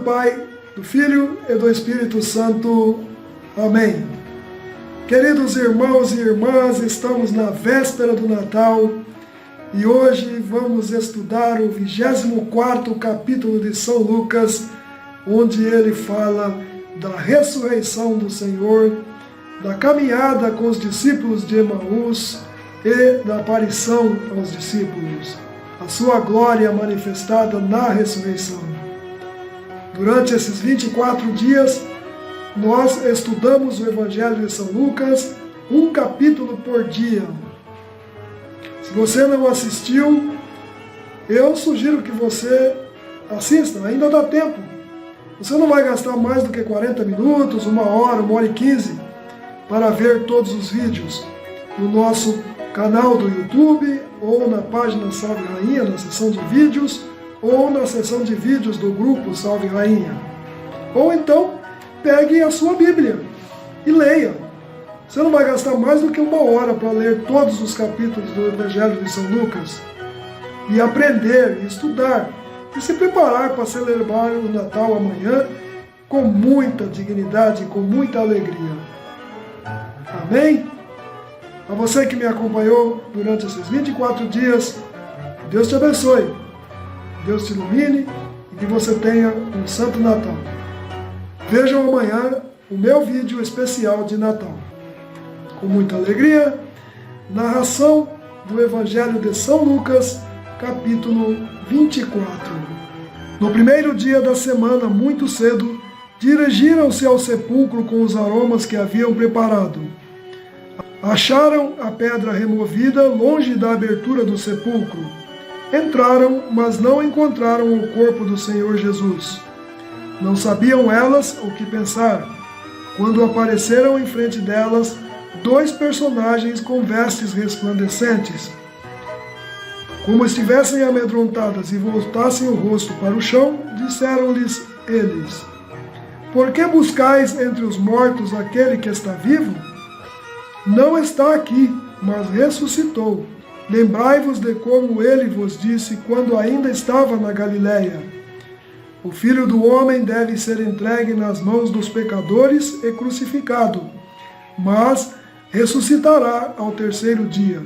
Pai, do Filho e do Espírito Santo. Amém. Queridos irmãos e irmãs, estamos na véspera do Natal e hoje vamos estudar o 24º capítulo de São Lucas, onde ele fala da ressurreição do Senhor, da caminhada com os discípulos de Emaús e da aparição aos discípulos, a sua glória manifestada na ressurreição. Durante esses 24 dias, nós estudamos o Evangelho de São Lucas, um capítulo por dia. Se você não assistiu, eu sugiro que você assista, ainda dá tempo. Você não vai gastar mais do que 40 minutos, 1 hora, 1h15 para ver todos os vídeos no nosso canal do YouTube, ou na página Salve Rainha, na seção de vídeos, ou na seção de vídeos do grupo Salve Rainha. Ou então, pegue a sua Bíblia e leia. Você não vai gastar mais do que 1 hora para ler todos os capítulos do Evangelho de São Lucas e aprender, e estudar, e se preparar para celebrar o Natal amanhã com muita dignidade, com muita alegria. Amém? A você que me acompanhou durante esses 24 dias, Deus te abençoe, Deus te ilumine e que você tenha um Santo Natal. Vejam amanhã o meu vídeo especial de Natal. Com muita alegria, narração do Evangelho de São Lucas, capítulo 24. No primeiro dia da semana, muito cedo, dirigiram-se ao sepulcro com os aromas que haviam preparado. Acharam a pedra removida longe da abertura do sepulcro. Entraram, mas não encontraram o corpo do Senhor Jesus. Não sabiam elas o que pensar, quando apareceram em frente delas 2 personagens com vestes resplandecentes. Como estivessem amedrontadas e voltassem o rosto para o chão, disseram-lhes eles: Por que buscais entre os mortos aquele que está vivo? Não está aqui, mas ressuscitou. Lembrai-vos de como ele vos disse quando ainda estava na Galiléia. O Filho do Homem deve ser entregue nas mãos dos pecadores e crucificado, mas ressuscitará ao 3º dia.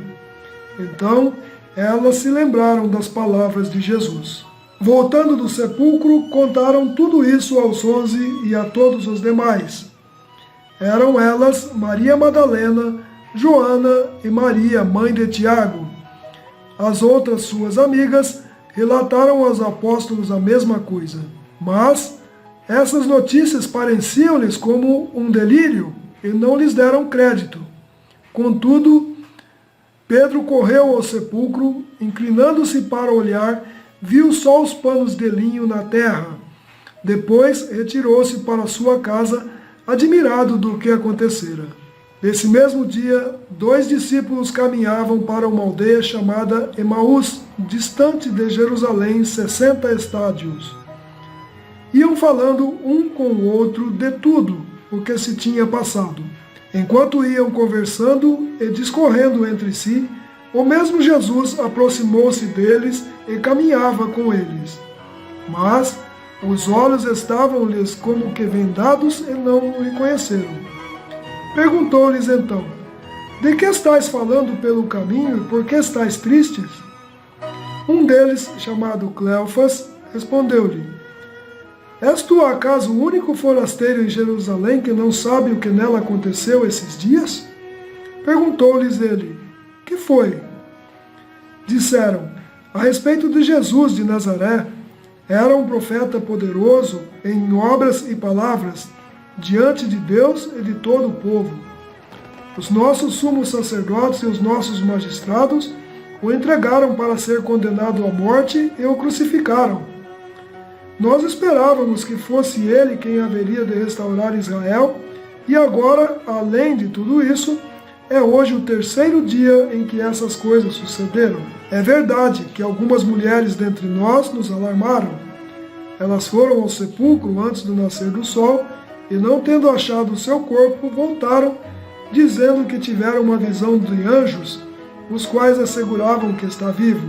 Então, elas se lembraram das palavras de Jesus. Voltando do sepulcro, contaram tudo isso aos 11 e a todos os demais. Eram elas Maria Madalena, Joana e Maria, mãe de Tiago. As outras suas amigas relataram aos apóstolos a mesma coisa. Mas essas notícias pareciam-lhes como um delírio e não lhes deram crédito. Contudo, Pedro correu ao sepulcro, inclinando-se para olhar, viu só os panos de linho na terra. Depois retirou-se para sua casa, admirado do que acontecera. Nesse mesmo dia, 2 discípulos caminhavam para uma aldeia chamada Emaús, distante de Jerusalém 60 estádios. Iam falando um com o outro de tudo o que se tinha passado. Enquanto iam conversando e discorrendo entre si, o mesmo Jesus aproximou-se deles e caminhava com eles. Mas os olhos estavam-lhes como que vendados e não o reconheceram. Perguntou-lhes então: De que estáis falando pelo caminho e por que estáis tristes? Um deles, chamado Cleofas, respondeu-lhe: És tu acaso o único forasteiro em Jerusalém que não sabe o que nela aconteceu esses dias? Perguntou-lhes ele: Que foi? Disseram: A respeito de Jesus de Nazaré. Era um profeta poderoso em obras e palavras, diante de Deus e de todo o povo. Os nossos sumos sacerdotes e os nossos magistrados o entregaram para ser condenado à morte e o crucificaram. Nós esperávamos que fosse ele quem haveria de restaurar Israel, e agora, além de tudo isso, é hoje o 3º dia em que essas coisas sucederam. É verdade que algumas mulheres dentre nós nos alarmaram. Elas foram ao sepulcro antes do nascer do sol e, não tendo achado o seu corpo, voltaram, dizendo que tiveram uma visão de anjos, os quais asseguravam que está vivo.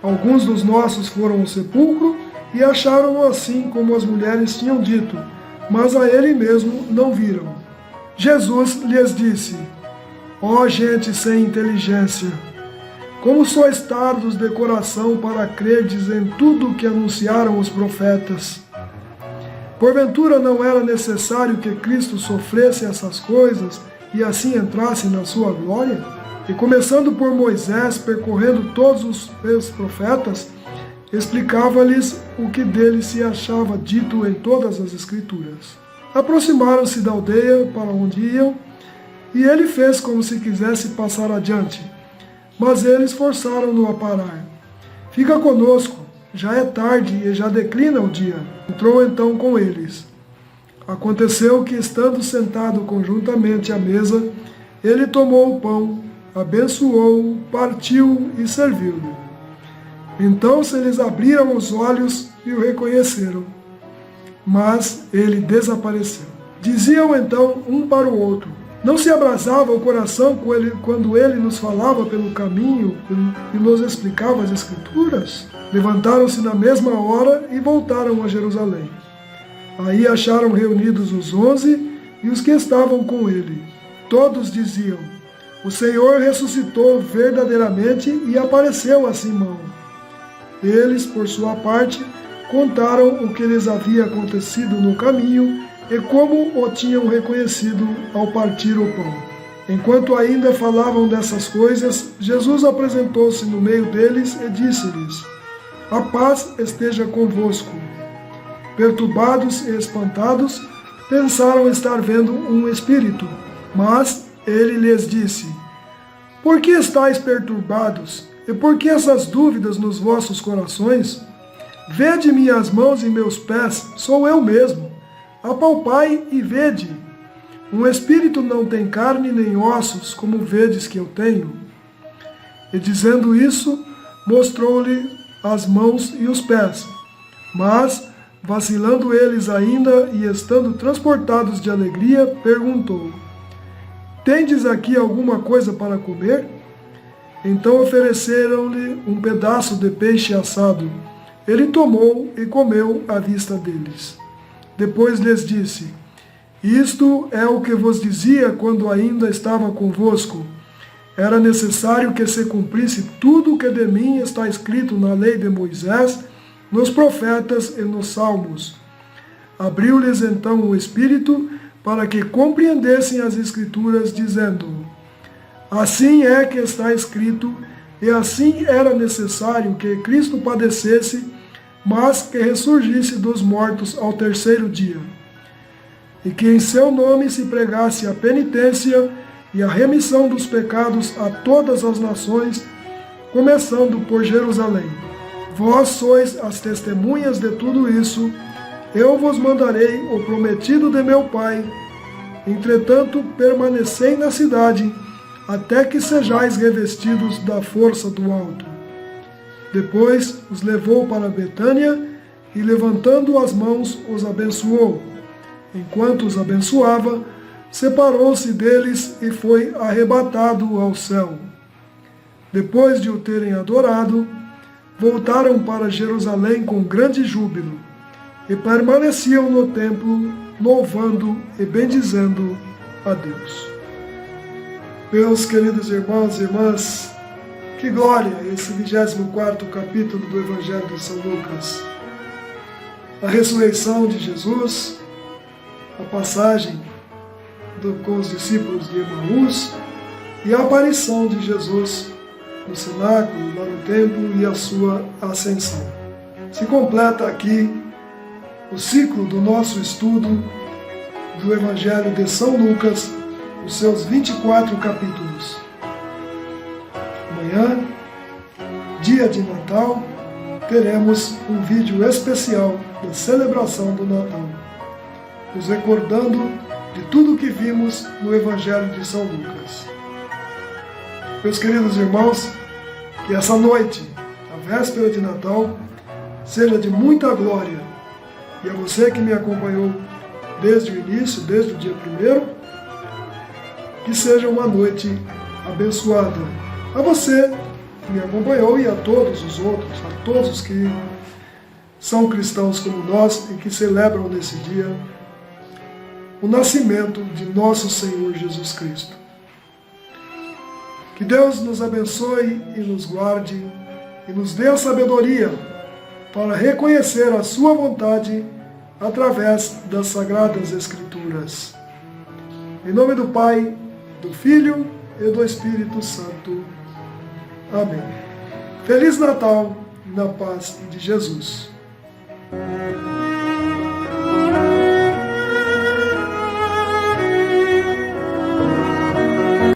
Alguns dos nossos foram ao sepulcro e acharam-no assim como as mulheres tinham dito, mas a ele mesmo não viram. Jesus lhes disse: ó gente sem inteligência, como sois tardos de coração para crerdes em tudo o que anunciaram os profetas. Porventura não era necessário que Cristo sofresse essas coisas e assim entrasse na sua glória? E começando por Moisés, percorrendo todos os profetas, explicava-lhes o que dele se achava dito em todas as Escrituras. Aproximaram-se da aldeia para onde iam, e ele fez como se quisesse passar adiante. Mas eles forçaram-no a parar. Fica conosco, já é tarde e já declina o dia. Entrou então com eles. Aconteceu que, estando sentado conjuntamente à mesa, ele tomou o pão, abençoou-o, partiu e serviu-lhe. Então se lhes abriram os olhos e o reconheceram, mas ele desapareceu. Diziam então um para o outro: não se abrasava o coração quando ele nos falava pelo caminho e nos explicava as Escrituras? Levantaram-se na mesma hora e voltaram a Jerusalém. Aí acharam reunidos os 11 e os que estavam com ele. Todos diziam: o Senhor ressuscitou verdadeiramente e apareceu a Simão. Eles, por sua parte, contaram o que lhes havia acontecido no caminho e como o tinham reconhecido ao partir o pão. Enquanto ainda falavam dessas coisas, Jesus apresentou-se no meio deles e disse-lhes: a paz esteja convosco. Perturbados e espantados, pensaram estar vendo um espírito. Mas ele lhes disse: por que estáis perturbados? E por que essas dúvidas nos vossos corações? Vede minhas mãos e meus pés, sou eu mesmo. Apalpai e vede. Um espírito não tem carne nem ossos, como vedes que eu tenho. E dizendo isso, mostrou-lhe as mãos e os pés. Mas, vacilando eles ainda e estando transportados de alegria, perguntou: tendes aqui alguma coisa para comer? Então ofereceram-lhe um pedaço de peixe assado. Ele tomou e comeu à vista deles. Depois lhes disse: isto é o que vos dizia quando ainda estava convosco. Era necessário que se cumprisse tudo o que de mim está escrito na lei de Moisés, nos profetas e nos salmos. Abriu-lhes então o Espírito para que compreendessem as Escrituras, dizendo: assim é que está escrito, e assim era necessário que Cristo padecesse, mas que ressurgisse dos mortos ao terceiro dia, e que em seu nome se pregasse a penitência e a remissão dos pecados a todas as nações, começando por Jerusalém. Vós sois as testemunhas de tudo isso. Eu vos mandarei o prometido de meu Pai. Entretanto, permanecei na cidade, até que sejais revestidos da força do alto. Depois os levou para Betânia e, levantando as mãos, os abençoou. Enquanto os abençoava, separou-se deles e foi arrebatado ao céu. Depois de o terem adorado, voltaram para Jerusalém com grande júbilo e permaneciam no templo, louvando e bendizendo a Deus. Meus queridos irmãos e irmãs, que glória esse 24º capítulo do Evangelho de São Lucas. A ressurreição de Jesus, a passagem com os discípulos de Emaús e a aparição de Jesus no cenáculo, lá no templo, e a sua ascensão. Se completa aqui o ciclo do nosso estudo do Evangelho de São Lucas, os seus 24 capítulos. Amanhã, dia de Natal, teremos um vídeo especial da celebração do Natal, nos recordando de tudo o que vimos no Evangelho de São Lucas. Meus queridos irmãos, que essa noite, a véspera de Natal, seja de muita glória. E a você que me acompanhou desde o início, desde o dia 1º, que seja uma noite abençoada. A você que me acompanhou e a todos os outros, a todos que são cristãos como nós e que celebram nesse dia o nascimento de nosso Senhor Jesus Cristo. Que Deus nos abençoe e nos guarde e nos dê a sabedoria para reconhecer a sua vontade através das Sagradas Escrituras. Em nome do Pai, do Filho e do Espírito Santo. Amém. Feliz Natal, na paz de Jesus.